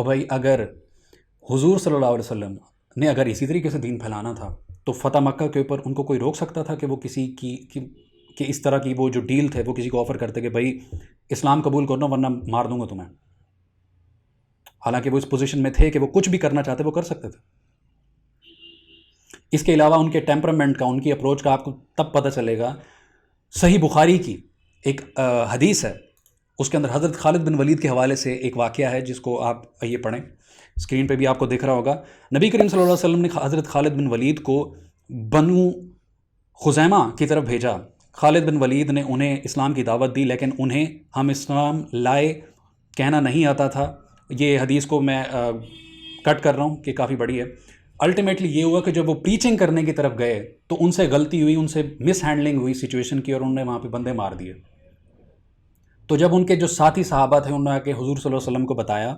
اور بھائی اگر حضور صلی اللہ علیہ وسلم نے اگر اسی طریقے سے دین پھیلانا تھا تو فتح مکہ کے اوپر ان کو کوئی روک سکتا تھا کہ وہ کسی کی کہ اس طرح کی وہ جو ڈیل تھے وہ کسی کو آفر کرتے کہ بھائی اسلام قبول کرنا ورنہ مار دوں گا تمہیں؟ حالانکہ وہ اس پوزیشن میں تھے کہ وہ کچھ بھی کرنا چاہتے وہ کر سکتے تھے. اس کے علاوہ ان کے ٹیمپرامنٹ کا، ان کی اپروچ کا آپ کو تب پتہ چلے گا. صحیح بخاری کی ایک حدیث ہے، اس کے اندر حضرت خالد بن ولید کے حوالے سے ایک واقعہ ہے جس کو آپ یہ پڑھیں، اسکرین پہ بھی آپ کو دکھ رہا ہوگا. نبی کریم صلی اللہ علیہ وسلم نے حضرت خالد بن ولید کو بنو خزیمہ کی طرف بھیجا. خالد بن ولید نے انہیں اسلام کی دعوت دی، لیکن انہیں ہم اسلام لائے کہنا نہیں آتا تھا. یہ حدیث کو میں کٹ کر رہا ہوں کہ کافی بڑی ہے. الٹیمیٹلی یہ ہوا کہ جب وہ پریچنگ کرنے کی طرف گئے تو ان سے غلطی ہوئی، ان سے مس ہینڈلنگ ہوئی سچویشن کی، اور انہوں نے وہاں پہ بندے مار دیے. تو جب ان کے جو ساتھی صحابہ تھے انہوں نے آ کے حضور صلی اللہ علیہ وسلم کو بتایا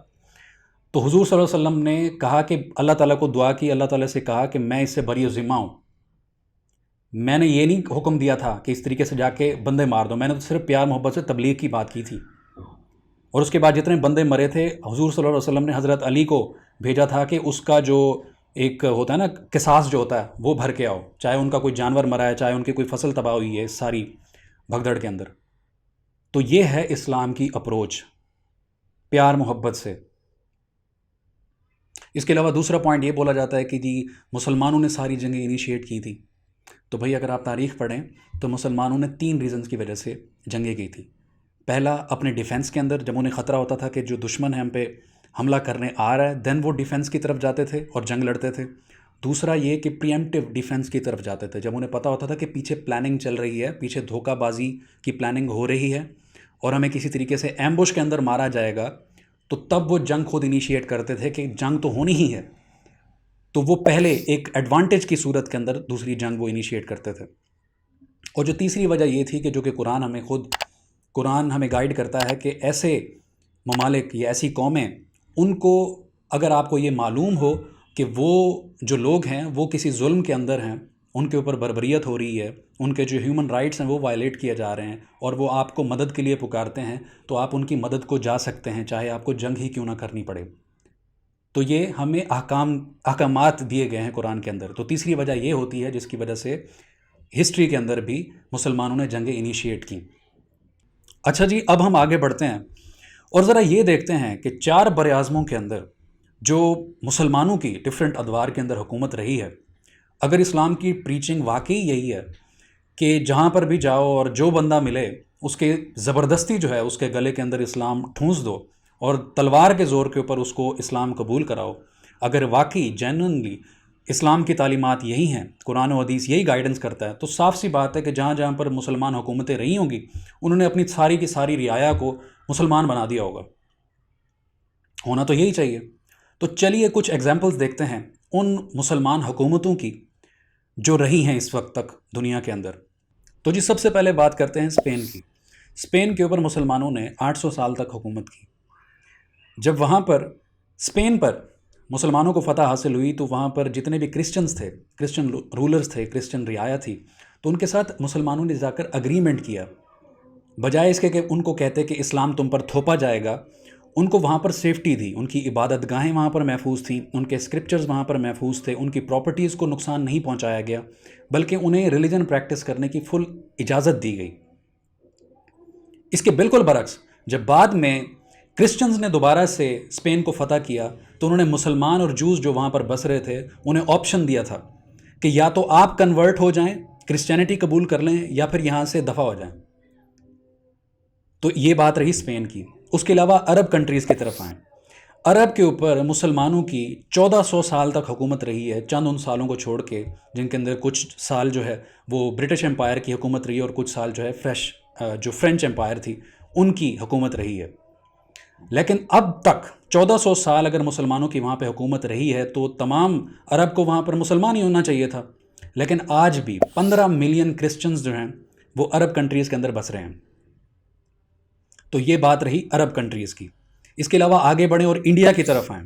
تو حضور صلی اللہ علیہ وسلم نے کہا کہ اللہ تعالیٰ کو دعا کی، اللہ تعالیٰ سے کہا کہ میں اس سے بری ذمہ ہوں. میں نے یہ نہیں حکم دیا تھا کہ اس طریقے سے جا کے بندے مار دو، میں نے تو صرف پیار محبت سے تبلیغ کی بات کی تھی. اور اس کے بعد جتنے بندے مرے تھے حضور صلی اللہ علیہ وسلم نے حضرت علی کو بھیجا تھا کہ اس کا جو ایک ہوتا ہے نا قصاص جو ہوتا ہے وہ بھر کے آؤ، چاہے ان کا کوئی جانور مرا ہے، چاہے ان کی کوئی فصل تباہ ہوئی ہے ساری بھگدڑ کے اندر. تو یہ ہے اسلام کی اپروچ، پیار محبت سے. اس کے علاوہ دوسرا پوائنٹ یہ بولا جاتا ہے کہ جی مسلمانوں نے ساری جنگیں انیشیٹ کی تھی. تو بھائی اگر آپ تاریخ پڑھیں تو مسلمانوں نے 3 ریزنز کی وجہ سے جنگیں کی تھی. پہلا اپنے ڈیفنس کے اندر، جب انہیں خطرہ ہوتا تھا کہ جو دشمن ہے ہم پہ حملہ کرنے آ رہا ہے، دین وہ ڈیفنس کی طرف جاتے تھے اور جنگ لڑتے تھے. دوسرا یہ کہ پریمپٹیو ڈیفنس کی طرف جاتے تھے، جب انہیں پتہ ہوتا تھا کہ پیچھے پلاننگ چل رہی ہے، پیچھے دھوکہ بازی کی پلاننگ ہو رہی ہے اور ہمیں کسی طریقے سے ایمبوش کے اندر مارا جائے گا، تو تب وہ جنگ خود انیشیٹ کرتے تھے کہ جنگ تو ہونی ہی ہے. تو وہ پہلے ایک ایڈوانٹیج کی صورت کے اندر دوسری جنگ وہ انیشیٹ کرتے تھے. اور جو تیسری وجہ یہ تھی کہ جو کہ قرآن ہمیں گائیڈ کرتا ہے کہ ایسے ممالک یا ایسی قومیں، ان کو اگر آپ کو یہ معلوم ہو کہ وہ جو لوگ ہیں وہ کسی ظلم کے اندر ہیں، ان کے اوپر بربریت ہو رہی ہے، ان کے جو ہیومن رائٹس ہیں وہ وائلیٹ کیے جا رہے ہیں، اور وہ آپ کو مدد کے لیے پکارتے ہیں، تو آپ ان کی مدد کو جا سکتے ہیں، چاہے آپ کو جنگ ہی کیوں نہ کرنی پڑے. تو یہ ہمیں احکامات دیے گئے ہیں قرآن کے اندر. تو تیسری وجہ یہ ہوتی ہے جس کی وجہ سے ہسٹری کے اندر بھی مسلمانوں نے جنگیں انیشیٹ کی. اچھا جی، اب ہم آگے بڑھتے ہیں اور ذرا یہ دیکھتے ہیں کہ 4 براعظموں کے اندر جو مسلمانوں کی ڈفرینٹ ادوار کے اندر حکومت رہی ہے. اگر اسلام کی پریچنگ واقعی یہی ہے کہ جہاں پر بھی جاؤ اور جو بندہ ملے اس کے زبردستی جو ہے اس کے گلے کے اندر اسلام ٹھونس دو اور تلوار کے زور کے اوپر اس کو اسلام قبول کراؤ، اگر واقعی جینوئنلی اسلام کی تعلیمات یہی ہیں، قرآن و حدیث یہی گائیڈنس کرتا ہے، تو صاف سی بات ہے کہ جہاں جہاں پر مسلمان حکومتیں رہی ہوں گی انہوں نے اپنی ساری کی ساری رعایا کو مسلمان بنا دیا ہوگا. ہونا تو یہی چاہیے. تو چلیے کچھ ایگزامپلز دیکھتے ہیں ان مسلمان حکومتوں کی جو رہی ہیں اس وقت تک دنیا کے اندر. تو جی سب سے پہلے بات کرتے ہیں اسپین کی. اسپین کے اوپر مسلمانوں نے 800 سال تک حکومت کی. جب وہاں پر اسپین پر مسلمانوں کو فتح حاصل ہوئی تو وہاں پر جتنے بھی کرسچنز تھے، کرسچن رولرز تھے، کرسچن رعایا تھی، تو ان کے ساتھ مسلمانوں نے جا کر اگریمنٹ کیا. بجائے اس کے کہ ان کو کہتے کہ اسلام تم پر تھوپا جائے گا، ان کو وہاں پر سیفٹی دی، ان کی عبادت گاہیں وہاں پر محفوظ تھیں، ان کے اسکرپچرز وہاں پر محفوظ تھے، ان کی پراپرٹیز کو نقصان نہیں پہنچایا گیا، بلکہ انہیں ریلیجن پریکٹس کرنے کی فل اجازت دی گئی. اس کے بالکل برعکس جب بعد میں کرسچنز نے دوبارہ سے اسپین کو فتح کیا تو انہوں نے مسلمان اور جوز جو وہاں پر بس رہے تھے انہیں آپشن دیا تھا کہ یا تو آپ کنورٹ ہو جائیں، کرسچینٹی قبول کر لیں، یا پھر یہاں سے دفع ہو جائیں. تو یہ بات رہی اسپین کی. اس کے علاوہ عرب کنٹریز کی طرف آئیں. عرب کے اوپر مسلمانوں کی 1400 سال تک حکومت رہی ہے، چند ان سالوں کو چھوڑ کے جن کے اندر کچھ سال جو ہے وہ برٹش امپائر کی حکومت رہی ہے اور کچھ سال جو ہے جو فرینچ امپائر تھی ان کی حکومت رہی ہے. لیکن اب تک 1400 سال اگر مسلمانوں کی وہاں پہ حکومت رہی ہے تو تمام عرب کو وہاں پر مسلمان ہی ہونا چاہیے تھا. لیکن آج بھی 15 ملین کرسچنز جو ہیں وہ عرب کنٹریز کے اندر بس رہے ہیں. تو یہ بات رہی عرب کنٹریز کی. اس کے علاوہ آگے بڑھیں اور انڈیا کی طرف آئیں.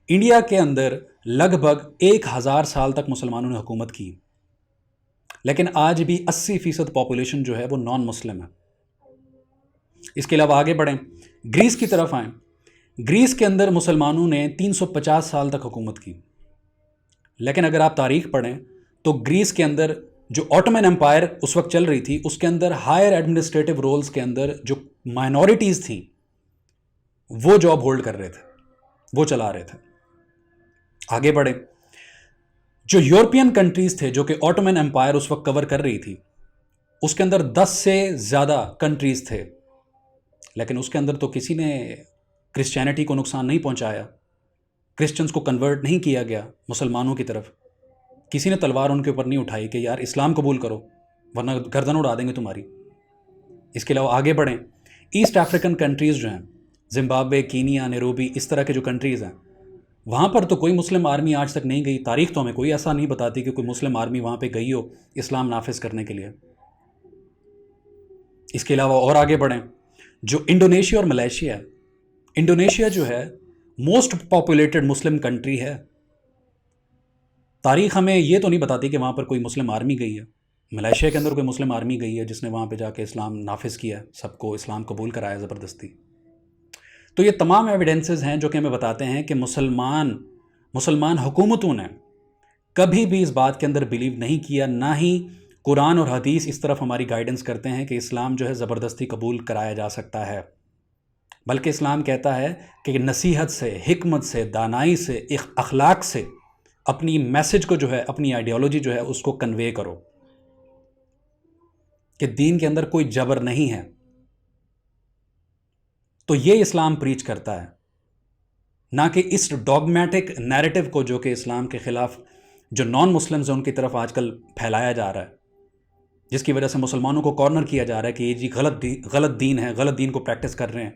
انڈیا کے اندر لگ بھگ 1000 سال تک مسلمانوں نے حکومت کی، لیکن آج بھی 80% پاپولیشن جو ہے وہ نان مسلم ہے. اس کے علاوہ آگے بڑھیں، گریس کی طرف آئیں. گریس کے اندر مسلمانوں نے 350 سال تک حکومت کی، لیکن اگر آپ تاریخ پڑھیں تو گریس کے اندر جو آٹومن امپائر اس وقت چل رہی تھی، اس کے اندر ہائر ایڈمنسٹریٹو رولز کے اندر جو مائنورٹیز تھیں وہ جاب ہولڈ کر رہے تھے، وہ چلا رہے تھے۔ آگے بڑھیں، جو یورپین کنٹریز تھے جو کہ آٹومن امپائر اس وقت کور کر رہی تھی، اس کے اندر 10 سے زیادہ کنٹریز تھے، لیکن اس کے اندر تو کسی نے کرسچینٹی کو نقصان نہیں پہنچایا، کرسچنز کو کنورٹ نہیں کیا گیا مسلمانوں کی طرف، کسی نے تلوار ان کے اوپر نہیں اٹھائی کہ یار اسلام قبول کرو ورنہ گردن اڑا دیں گے تمہاری۔ اس کے علاوہ آگے بڑھیں، ایسٹ افریقن کنٹریز جو ہیں، زمبابوے، کینیا، نیروبی، اس طرح کے جو کنٹریز ہیں، وہاں پر تو کوئی مسلم آرمی آج تک نہیں گئی، تاریخ تو ہمیں کوئی ایسا نہیں بتاتی کہ کوئی مسلم آرمی وہاں پہ گئی ہو اسلام نافذ کرنے کے لیے۔ اس کے علاوہ اور آگے بڑھیں، جو انڈونیشیا اور ملیشیا ہے، انڈونیشیا جو ہے موسٹ پاپولیٹڈ مسلم کنٹری ہے، تاریخ ہمیں یہ تو نہیں بتاتی کہ وہاں پر کوئی مسلم آرمی گئی ہے۔ ملیشیا کے اندر کوئی مسلم آرمی گئی ہے جس نے وہاں پہ جا کے اسلام نافذ کیا، سب کو اسلام قبول کرایا زبردستی۔ تو یہ تمام ایویڈنسز ہیں جو کہ ہمیں بتاتے ہیں کہ مسلمان حکومتوں نے کبھی بھی اس بات کے اندر بلیو نہیں کیا، نہ ہی قرآن اور حدیث اس طرف ہماری گائیڈنس کرتے ہیں کہ اسلام جو ہے زبردستی قبول کرایا جا سکتا ہے، بلکہ اسلام کہتا ہے کہ نصیحت سے، حکمت سے، دانائی سے، اخلاق سے اپنی میسج کو جو ہے، اپنی آئیڈیالوجی جو ہے اس کو کنوے کرو، کہ دین کے اندر کوئی جبر نہیں ہے۔ تو یہ اسلام پریچ کرتا ہے، نہ کہ اس ڈاگمیٹک نیریٹو کو جو کہ اسلام کے خلاف جو نان مسلمز ہیں ان کی طرف آج کل پھیلایا جا رہا ہے، جس کی وجہ سے مسلمانوں کو کارنر کیا جا رہا ہے کہ یہ جی غلط دین ہے، غلط دین کو پریکٹس کر رہے ہیں،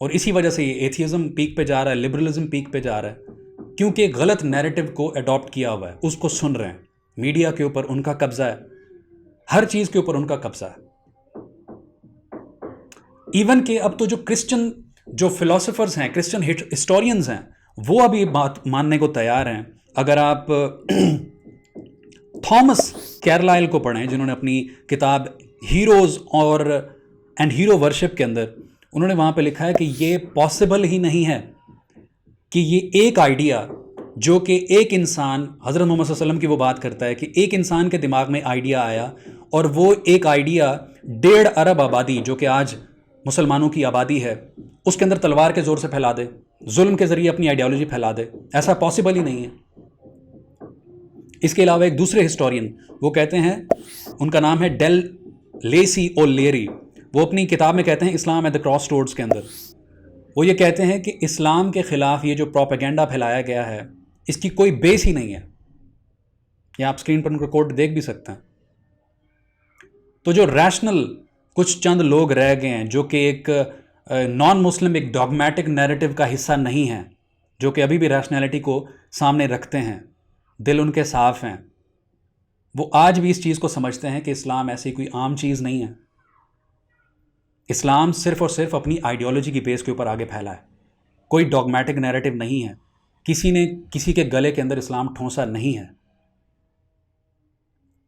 اور اسی وجہ سے یہ ایتھیزم پیک پہ جا رہا ہے، لبرلزم پیک پہ جا رہا ہے، کیونکہ ایک غلط نیریٹو کو اڈاپٹ کیا ہوا ہے، اس کو سن رہے ہیں، میڈیا کے اوپر ان کا قبضہ ہے، ہر چیز کے اوپر ان کا قبضہ ہے۔ ایون کہ اب تو جو کرسچن جو فلاسفرز ہیں، کرسچن ہسٹورینز ہیں، وہ اب یہ بات ماننے کو تیار ہیں۔ اگر آپ تھامس کیرلائل کو پڑھیں، جنہوں نے اپنی کتاب ہیروز اور اینڈ ہیرو ورشپ کے اندر انہوں نے وہاں پہ لکھا ہے کہ یہ پاسبل ہی نہیں ہے کہ یہ ایک آئیڈیا جو کہ ایک انسان، حضرت محمد صلی اللہ علیہ وسلم کی وہ بات کرتا ہے کہ ایک انسان کے دماغ میں آئیڈیا آیا، اور وہ ایک آئیڈیا 1.5 ارب آبادی جو کہ آج مسلمانوں کی آبادی ہے اس کے اندر تلوار کے زور سے پھیلا دے، ظلم کے ذریعے اپنی آئیڈیالوجی پھیلا دے، ایسا پاسبل ہی نہیں ہے۔ اس کے علاوہ ایک دوسرے ہسٹورین وہ کہتے ہیں، ان کا نام ہے ڈیل لیسی او لیری، وہ اپنی کتاب میں کہتے ہیں اسلام ایٹ دی کراس روڈز کے اندر، وہ یہ کہتے ہیں کہ اسلام کے خلاف یہ جو پروپیگنڈا پھیلایا گیا ہے اس کی کوئی بیس ہی نہیں ہے۔ یہ آپ اسکرین پر ان کا کوٹ دیکھ بھی سکتے ہیں۔ تو جو ریشنل کچھ چند لوگ رہ گئے ہیں جو کہ ایک نان مسلم، ایک ڈاگمیٹک نیریٹو کا حصہ نہیں ہیں، جو کہ ابھی بھی ریشنلٹی کو سامنے رکھتے ہیں، دل ان کے صاف ہیں، وہ آج بھی اس چیز کو سمجھتے ہیں کہ اسلام ایسی کوئی عام چیز نہیں ہے، اسلام صرف اور صرف اپنی آئیڈیالوجی کی بیس کے اوپر آگے پھیلا ہے، کوئی ڈاگمیٹک نیریٹو نہیں ہے، کسی نے کسی کے گلے کے اندر اسلام ٹھونسا نہیں ہے۔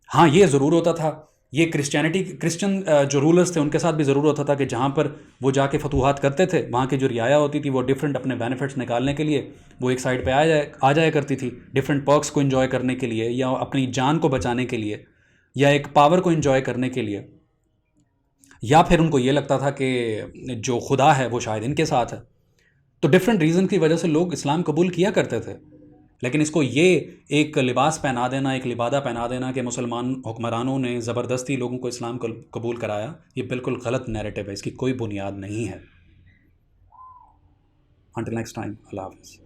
ہاں یہ ضرور ہوتا تھا، یہ کرسچن جو رولرز تھے ان کے ساتھ بھی ضرور ہوتا تھا کہ جہاں پر وہ جا کے فتوحات کرتے تھے، وہاں کی جو رعایا ہوتی تھی وہ ڈیفرنٹ اپنے بینیفٹس نکالنے کے لیے وہ ایک سائڈ پہ آ جایا کرتی تھی، ڈیفرنٹ پرکس کو انجوائے کرنے کے لیے، یا اپنی جان کو بچانے کے لیے، یا ایک پاور کو انجوائے کرنے کے لیے، یا پھر ان کو یہ لگتا تھا کہ جو خدا ہے وہ شاید ان کے ساتھ ہے۔ تو ڈیفرنٹ ریزن کی وجہ سے لوگ اسلام قبول کیا کرتے تھے، لیکن اس کو یہ ایک لباس پہنا دینا، ایک لبادہ پہنا دینا کہ مسلمان حکمرانوں نے زبردستی لوگوں کو اسلام قبول کرایا، یہ بالکل غلط نیریٹو ہے، اس کی کوئی بنیاد نہیں ہے۔ انٹل نیکسٹ ٹائم، اللہ حافظ۔